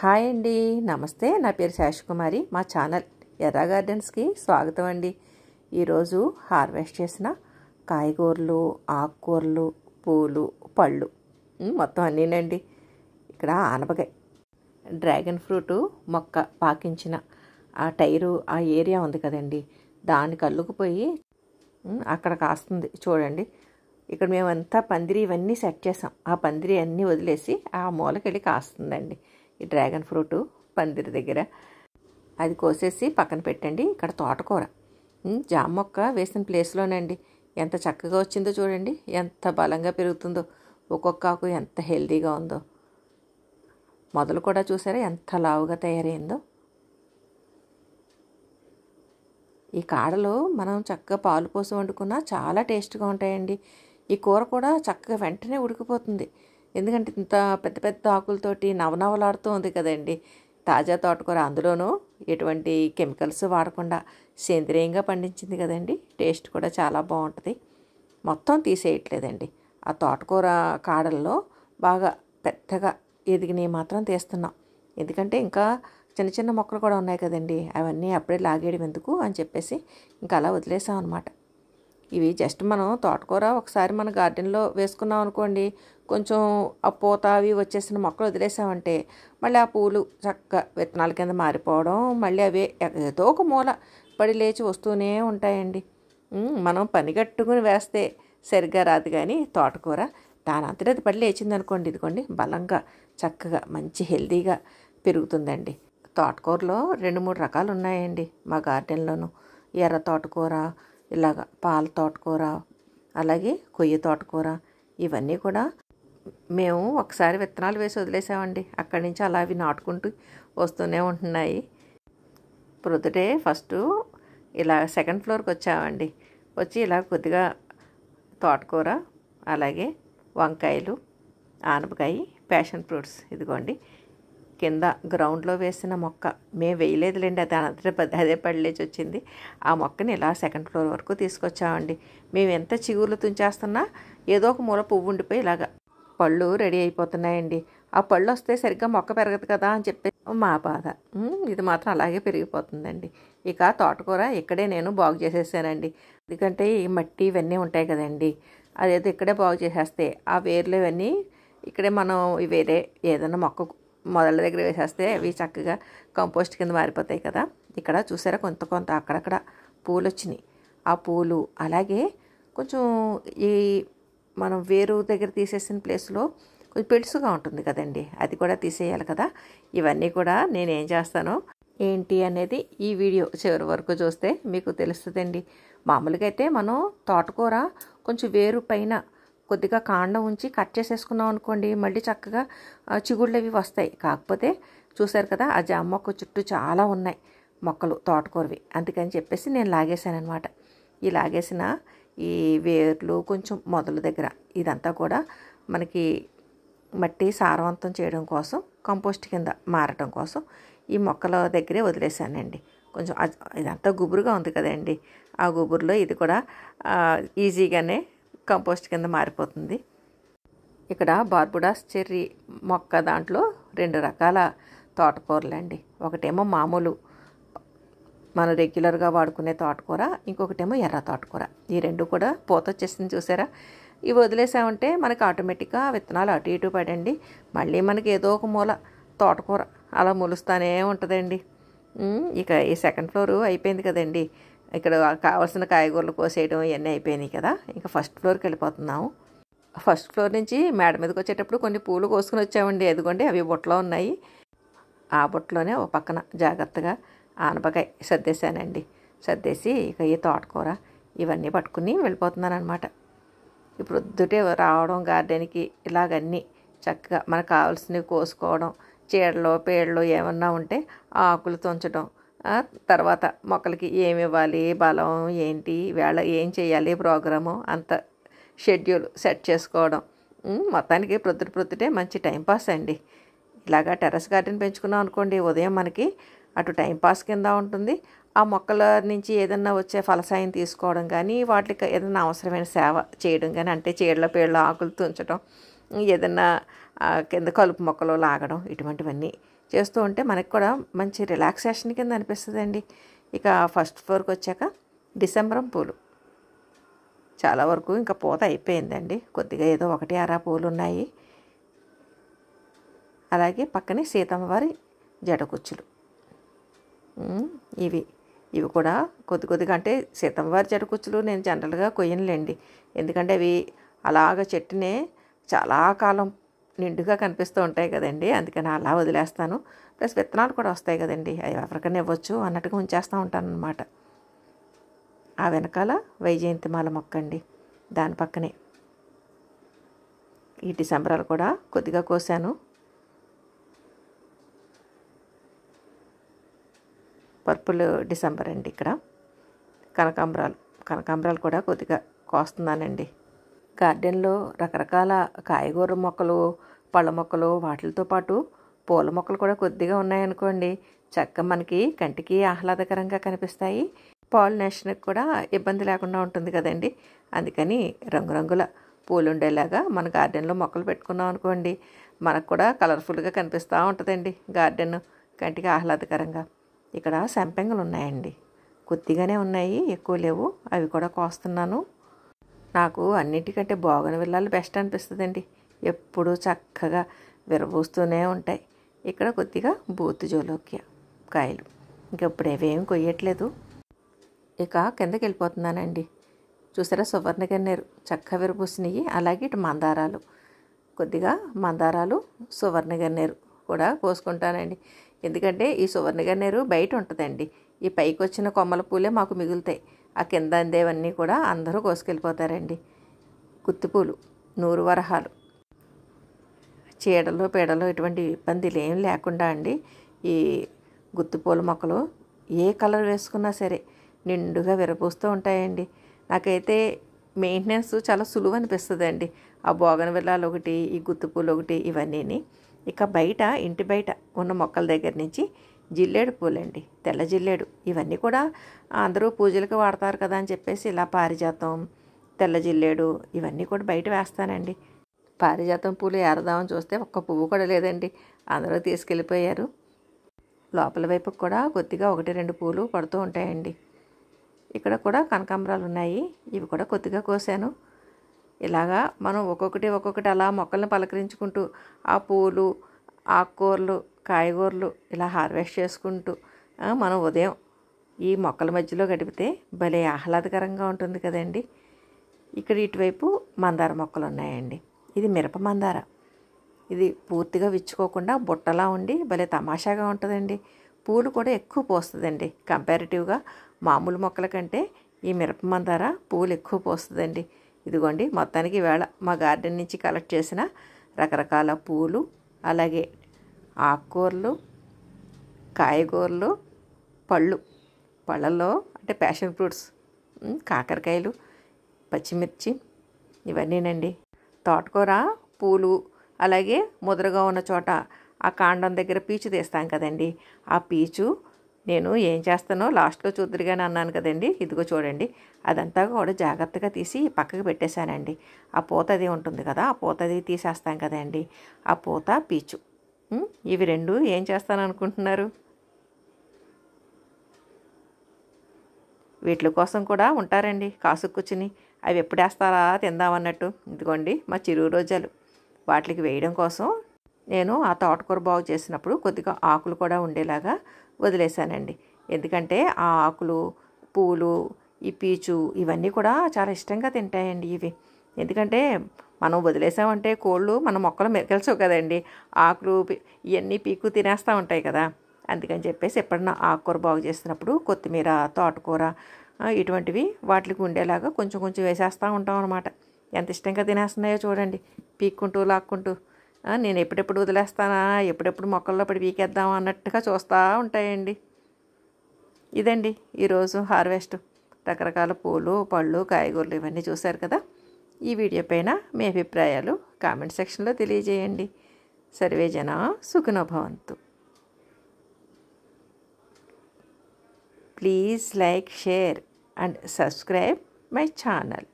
Hi అండి, నమస్తే. నా పేరు శేషకుమారి. మా ఛానల్ ఎర్రా గార్డెన్స్కి స్వాగతం అండి. ఈరోజు హార్వెస్ట్ చేసిన కాయగూరలు, ఆకుకూరలు, పూలు, పళ్ళు మొత్తం అన్నీనండి. ఇక్కడ ఆనపకాయ, డ్రాగన్ ఫ్రూటు మొక్క పాకించిన ఆ టైరు ఆ ఏరియా ఉంది కదండి, దానికి అల్లుకుపోయి అక్కడ కాస్తుంది చూడండి. ఇక్కడ మేమంతా పందిరి ఇవన్నీ సెట్ చేసాం. ఆ పందిరి అన్నీ వదిలేసి ఆ మూలకెళ్ళి కాస్తుందండి ఈ డ్రాగన్ ఫ్రూటు పందిరి దగ్గర. అది కోసేసి పక్కన పెట్టండి. ఇక్కడ తోటకూర, జామ మొక్క వేసిన ప్లేస్లోనండి ఎంత చక్కగా వచ్చిందో చూడండి, ఎంత బలంగా పెరుగుతుందో, ఒక్కొక్క ఆకు ఎంత హెల్తీగా ఉందో. మొదలు కూడా చూసారా ఎంత లావుగా తయారైందో. ఈ కాడలో మనం చక్కగా పాలు పోసి వండుకున్నా చాలా టేస్ట్గా ఉంటాయండి. ఈ కూర కూడా చక్కగా వెంటనే ఉడికిపోతుంది, ఎందుకంటే ఇంత పెద్ద పెద్ద ఆకులతోటి నవనవలాడుతూ ఉంది కదండి తాజా తోటకూర. అందులోనూ ఎటువంటి కెమికల్స్ వాడకుండా సేంద్రియంగా పండించింది కదండి. టేస్ట్ కూడా చాలా బాగుంటుంది. మొత్తం తీసేయట్లేదండి, ఆ తోటకూర కాడల్లో బాగా పెద్దగా ఎదిగినవి మాత్రం తీస్తున్నాం. ఎందుకంటే ఇంకా చిన్న చిన్న మొక్కలు కూడా ఉన్నాయి కదండి, అవన్నీ అప్పుడే లాగేయడం ఎందుకు అని చెప్పేసి ఇంకా అలా వదిలేసాం అనమాట. ఇవి జస్ట్ మనం తోటకూర ఒకసారి మన గార్డెన్లో వేసుకున్నాం అనుకోండి, కొంచెం ఆ పూత అవి వచ్చేసిన మొక్కలు వదిలేసామంటే మళ్ళీ ఆ పూలు చక్కగా విత్తనాల కింద మారిపోవడం, మళ్ళీ అవే ఏదో ఒక మూల పడి లేచి వస్తూనే ఉంటాయండి. మనం పని కట్టుకుని వేస్తే సరిగ్గా రాదు, కానీ తోటకూర దాని అంతటా అది పడి లేచింది అనుకోండి, ఇదిగోండి బలంగా చక్కగా మంచి హెల్తీగా పెరుగుతుందండి. తోటకూరలో 2-3 రకాలు ఉన్నాయండి మా గార్డెన్లోను. ఎర్ర తోటకూర, ఇలాగ పాల తోటకూర, అలాగే కొయ్య తోటకూర. ఇవన్నీ కూడా మేము ఒకసారి విత్తనాలు వేసి వదిలేసామండి, అక్కడి నుంచి అలా అవి నాటుకుంటూ వస్తూనే ఉంటున్నాయి. ప్రొద్దుటే ఫస్ట్ ఇలా సెకండ్ ఫ్లోర్కి వచ్చామండి. వచ్చి ఇలా కొద్దిగా తోటకూర, అలాగే వంకాయలు, ఆనపకాయ, ప్యాషన్ ఫ్రూట్స్ ఇదిగోండి కింద గ్రౌండ్లో వేసిన మొక్క. మేము వేయలేదులేండి, అది అదే పడిలేచి వచ్చింది. ఆ మొక్కని ఇలా సెకండ్ ఫ్లోర్ వరకు తీసుకొచ్చామండి. మేము ఎంత చిగుర్లు తుంచేస్తున్నా ఏదో ఒక మూల పువ్వు ఉండిపోయి ఇలాగా పళ్ళు రెడీ అయిపోతున్నాయండి. ఆ పళ్ళు వస్తే సరిగ్గా మొక్క పెరగదు కదా అని చెప్పి మా బాధ. ఇది మాత్రం అలాగే పెరిగిపోతుందండి. ఇక తోటకూర ఇక్కడే నేను బాగు చేసేసానండి, ఎందుకంటే ఈ మట్టి ఇవన్నీ ఉంటాయి కదండి, అదేదో ఇక్కడే బాగు చేసేస్తే ఆ వేర్లు ఇవన్నీ ఇక్కడే మనం వేరే ఏదైనా మొక్క మొదళ్ళ దగ్గర వేసేస్తే అవి చక్కగా కంపోస్ట్ కింద మారిపోతాయి కదా. ఇక్కడ చూసారా కొంత కొంత అక్కడక్కడ పూలు వచ్చినాయి. ఆ పూలు అలాగే కొంచెం ఈ మనం వేరు దగ్గర తీసేసిన ప్లేస్లో కొంచెం పెడుసుగా ఉంటుంది కదండి, అది కూడా తీసేయాలి కదా. ఇవన్నీ కూడా నేనేం చేస్తానో ఏంటి అనేది ఈ వీడియో చివరి వరకు చూస్తే మీకు తెలుస్తుందండి. మామూలుగా అయితే మనం తోటకూర కొంచెం వేరు పైన కొద్దిగా కాండం ఉంచి కట్ చేసేసుకున్నాం అనుకోండి, మళ్ళీ చక్కగా చిగుళ్ళు అవి వస్తాయి. కాకపోతే చూసారు కదా ఆ జామ మొక్క చుట్టూ చాలా ఉన్నాయి మొక్కలు తోటకూరవి, అందుకని చెప్పేసి నేను లాగేశాను అనమాట. ఈ లాగేసిన ఈ వేర్లు కొంచెం మొదల దగ్గర ఇదంతా కూడా మనకి మట్టి సారవంతం చేయడం కోసం, కంపోస్ట్ కింద మారటం కోసం ఈ మొక్కల దగ్గరే వదిలేశానండి. కొంచెం ఇదంతా గుబురుగా ఉంది కదండి, ఆ గుబురులో ఇది కూడా ఈజీగానే కంపోస్ట్ కింద మారిపోతుంది. ఇక్కడ బార్బుడాస్ చెర్రీ మొక్క దాంట్లో 2 రకాల తోటకూరలు అండి. ఒకటేమో మామూలు మన రెగ్యులర్గా వాడుకునే తోటకూర, ఇంకొకటేమో ఎర్ర తోటకూర. ఈ 2 కూడా పూత వచ్చేసింది చూసారా. ఇవి వదిలేసామంటే మనకి ఆటోమేటిక్గా విత్తనాలు అటు ఇటు పడండి, మళ్ళీ మనకి ఏదో ఒక మూల తోటకూర అలా మొలుస్తూనే ఉంటుందండి. ఇక ఈ సెకండ్ ఫ్లోర్ అయిపోయింది కదండి, ఇక్కడ కావాల్సిన కాయగూరలు కోసేయడం ఇవన్నీ అయిపోయినాయి కదా. ఇంకా ఫస్ట్ ఫ్లోర్కి వెళ్ళిపోతున్నాము. ఫస్ట్ ఫ్లోర్ నుంచి మేడ మీదకి వచ్చేటప్పుడు కొన్ని పూలు కోసుకుని వచ్చామండి. అదిగోండి అవి బుట్టలో ఉన్నాయి. ఆ బుట్టలోనే ఒక పక్కన జాగ్రత్తగా ఆనపకాయ సర్దేశానండి. సర్దేసి ఇక ఈ తోటకూర ఇవన్నీ పట్టుకుని వెళ్ళిపోతున్నాను అనమాట. ఇప్పుడు పొద్దుటే రావడం గార్డెన్కి, ఇలాగన్నీ చక్కగా మనకు కావాల్సినవి కోసుకోవడం, చీడలు పేడలు ఏమన్నా ఉంటే ఆకులు తుంచడం, తర్వాత మొక్కలకి ఏమి ఇవ్వాలి, బలం ఏంటి, వేళ ఏం చేయాలి, ప్రోగ్రాము అంత షెడ్యూల్ సెట్ చేసుకోవడం. మొత్తానికి ప్రొద్దుటే మంచి టైంపాస్ అండి. ఇలాగా టెర్రస్ గార్డెన్ పెంచుకున్నాం అనుకోండి, ఉదయం మనకి అటు టైంపాస్ కింద ఉంటుంది, ఆ మొక్కల నుంచి ఏదన్నా వచ్చే ఫలసాయం తీసుకోవడం కానీ, వాటికి ఏదైనా అవసరమైన సేవ చేయడం కానీ, అంటే చీడల పేడల ఆకులు తుంచడం, ఏదన్నా కింద కలుపు మొక్కలు లాగడం, ఇటువంటివన్నీ చేస్తూ ఉంటే మనకు కూడా మంచి రిలాక్సేషన్ కింద అనిపిస్తుందండి. ఇక ఫస్ట్ ఫ్లోర్కి వచ్చాక డిసెంబరం పూలు చాలా వరకు ఇంకా పూత అయిపోయిందండి. కొద్దిగా ఏదో ఒకటి అరా పూలు ఉన్నాయి. అలాగే పక్కనే సీతమ్మవారి జడకుచ్చులు. ఇవి కూడా కొద్దిగా అంటే సీతమ్మవారి జడకుచ్చులు నేను జనరల్గా కొయ్యనులేండి. ఎందుకంటే అవి అలాగ చెట్టునే చాలా కాలం నిండుగా కనిపిస్తూ ఉంటాయి కదండి. అందుకని అలా వదిలేస్తాను. ప్లస్ విత్తనాలు కూడా వస్తాయి కదండి, అవి ఎవరికైనా ఇవ్వచ్చు అన్నట్టుగా ఉంచేస్తూ ఉంటాను అనమాట. ఆ వెనకాల వైజయంతిమాల మొక్క అండి, దాని పక్కనే ఈ డిసెంబరాలు కూడా కొద్దిగా కోసాను. పర్పుల్ డిసెంబర్ అండి. ఇక్కడ కనకాంబరాలు కూడా కొద్దిగా కోస్తున్నానండి. గార్డెన్లో రకరకాల కాయగూర మొక్కలు, పళ్ళ మొక్కలు, వాటితో పాటు పూల మొక్కలు కూడా కొద్దిగా ఉన్నాయనుకోండి, చక్కగా మనకి కంటికి ఆహ్లాదకరంగా కనిపిస్తాయి. పాలినేషన్కి కూడా ఇబ్బంది లేకుండా ఉంటుంది కదండి. అందుకని రంగురంగుల పూలు ఉండేలాగా మన గార్డెన్లో మొక్కలు పెట్టుకున్నాం అనుకోండి, మనకు కూడా కలర్ఫుల్గా కనిపిస్తూ ఉంటుందండి గార్డెన్, కంటికి ఆహ్లాదకరంగా. ఇక్కడ సంపెంగలు ఉన్నాయండి, కొద్దిగానే ఉన్నాయి, ఎక్కువ లేవు. అవి కూడా కోస్తున్నాను. నాకు అన్నిటికంటే బోగన్విల్లాలు బెస్ట్ అనిపిస్తుందండి. ఎప్పుడూ చక్కగా విరబూస్తూనే ఉంటాయి. ఇక్కడ కొద్దిగా బూతు జోలోక్య కాయలు, ఇంకెప్పుడు ఏవేం కొయ్యట్లేదు. ఇక కిందకి వెళ్ళిపోతున్నానండి. చూసారా, సువర్ణ గన్నేరు చక్కగా విరబూసినాయి. అలాగే ఇటు మందారాలు, కొద్దిగా మందారాలు, సువర్ణ గన్నేరు కూడా కోసుకుంటానండి. ఎందుకంటే ఈ సువర్ణ గన్నేరు బయట ఉంటుందండి, ఈ పైకి వచ్చిన కొమ్మల పూలే మాకు మిగులుతాయి. ఆ కింద అందేవన్నీ కూడా అందరూ కోసుకెళ్ళిపోతారండి. గుత్తిపూలు, నూరు వరహాలు, చీడలు పీడలు ఇటువంటి ఇబ్బందులు ఏం లేకుండా అండి ఈ గుత్తిపూల మొక్కలు ఏ కలర్ వేసుకున్నా సరే నిండుగా విరబూస్తూ ఉంటాయండి. నాకైతే మెయింటెనెన్స్ చాలా సులువు అనిపిస్తుంది అండి. ఆ బోగన్విల్లాలు ఒకటి, ఈ గుత్తిపూలు ఒకటి, ఇవన్నీని. ఇక బయట, ఇంటి బయట ఉన్న మొక్కల దగ్గర నుంచి జిల్లేడు పూలండి, తెల్ల జిల్లేడు, ఇవన్నీ కూడా అందరూ పూజలకు వాడతారు కదా అని చెప్పేసి ఇలా పారిజాతం, తెల్ల జిల్లేడు ఇవన్నీ కూడా బయట వేస్తానండి. పారిజాతం పూలు ఏరదామని చూస్తే ఒక్క పువ్వు కూడా లేదండి, అందరూ తీసుకెళ్ళిపోయారు. లోపల వైపుకి కూడా కొద్దిగా 1-2 పూలు పడుతూ ఉంటాయండి. ఇక్కడ కూడా కనకాంబరాలు ఉన్నాయి, ఇవి కూడా కొద్దిగా కోసాను. ఇలాగా మనం ఒక్కొక్కటి అలా మొక్కల్ని పలకరించుకుంటూ ఆ పూలు, ఆకుకూరలు, కాయగూరలు ఇలా హార్వెస్ట్ చేసుకుంటూ మనం ఉదయం ఈ మొక్కల మధ్యలో గడిపితే భలే ఆహ్లాదకరంగా ఉంటుంది కదండి. ఇక్కడ ఇటువైపు మందార మొక్కలు ఉన్నాయండి. ఇది మిరప మందార. ఇది పూర్తిగా విచ్చుకోకుండా బుట్టలా ఉండి భలే తమాషాగా ఉంటుందండి. పూలు కూడా ఎక్కువ పోస్తుందండి. కంపారిటివ్గా మామూలు మొక్కల కంటే ఈ మిరప మందార పూలు ఎక్కువ పోస్తుందండి. ఇదిగోండి, మొత్తానికి ఈవేళ మా గార్డెన్ నుంచి కలెక్ట్ చేసిన రకరకాల పూలు, అలాగే ఆకుకూరలు, కాయగూరలు, పళ్ళల్లో అంటే ప్యాషన్ ఫ్రూట్స్, కాకరకాయలు, పచ్చిమిర్చి ఇవన్నీనండి. తోటకూర పూలు, అలాగే ముదరగా ఉన్న చోట ఆ కాండం దగ్గర పీచు తీస్తాం కదండి, ఆ పీచు నేను ఏం చేస్తానో లాస్ట్లో చూద్దరుగానే అన్నాను కదండి. ఇదిగో చూడండి, అదంతా కూడా జాగ్రత్తగా తీసి పక్కకు పెట్టేశానండి. ఆ పూత అది ఉంటుంది కదా, ఆ పూత అది తీసేస్తాం కదండి, ఆ పూత, పీచు, ఇవి 2 ఏం చేస్తాను అనుకుంటున్నారు? వీటి కోసం కూడా ఉంటారండి కాసు కూర్చుని, అవి ఎప్పుడు వేస్తారా తిందామన్నట్టు. ఇదిగోండి మా చిరు రోజాలు, వాటికి వేయడం కోసం నేను ఆ తోటకూర బాగు చేసినప్పుడు కొద్దిగా ఆకులు కూడా ఉండేలాగా వదిలేశానండి. ఎందుకంటే ఆ ఆకులు, పూలు, ఈ పీచు ఇవన్నీ కూడా చాలా ఇష్టంగా తింటాయండి ఇవి. ఎందుకంటే మనం వదిలేసామంటే కోళ్ళు మన మొక్కలు మెరకల్చవు కదండి, ఆకులు ఇవన్నీ పీకు తినేస్తూ ఉంటాయి కదా. అందుకని చెప్పేసి ఎప్పుడన్నా ఆకుకూర బాగు చేసినప్పుడు కొత్తిమీర, తోటకూర ఇటువంటివి వాటికి ఉండేలాగా కొంచెం కొంచెం వేసేస్తూ ఉంటాం అనమాట. ఎంత ఇష్టంగా తినేస్తున్నాయో చూడండి, పీక్కుంటూ లాక్కుంటూ. నేను ఎప్పుడెప్పుడు వదిలేస్తానా, ఎప్పుడెప్పుడు మొక్కల్లో పడి పీకేద్దామా అన్నట్టుగా చూస్తూ ఉంటాయండి. ఇదండి ఈరోజు హార్వెస్ట్. రకరకాల పూలు, పళ్ళు, కాయగూరలు ఇవన్నీ చూశారు కదా. ఈ వీడియో పైన మీ అభిప్రాయాలు కామెంట్ సెక్షన్లో తెలియజేయండి. సర్వే జనా సుఖినో భవంతు. Please like, share and subscribe my channel.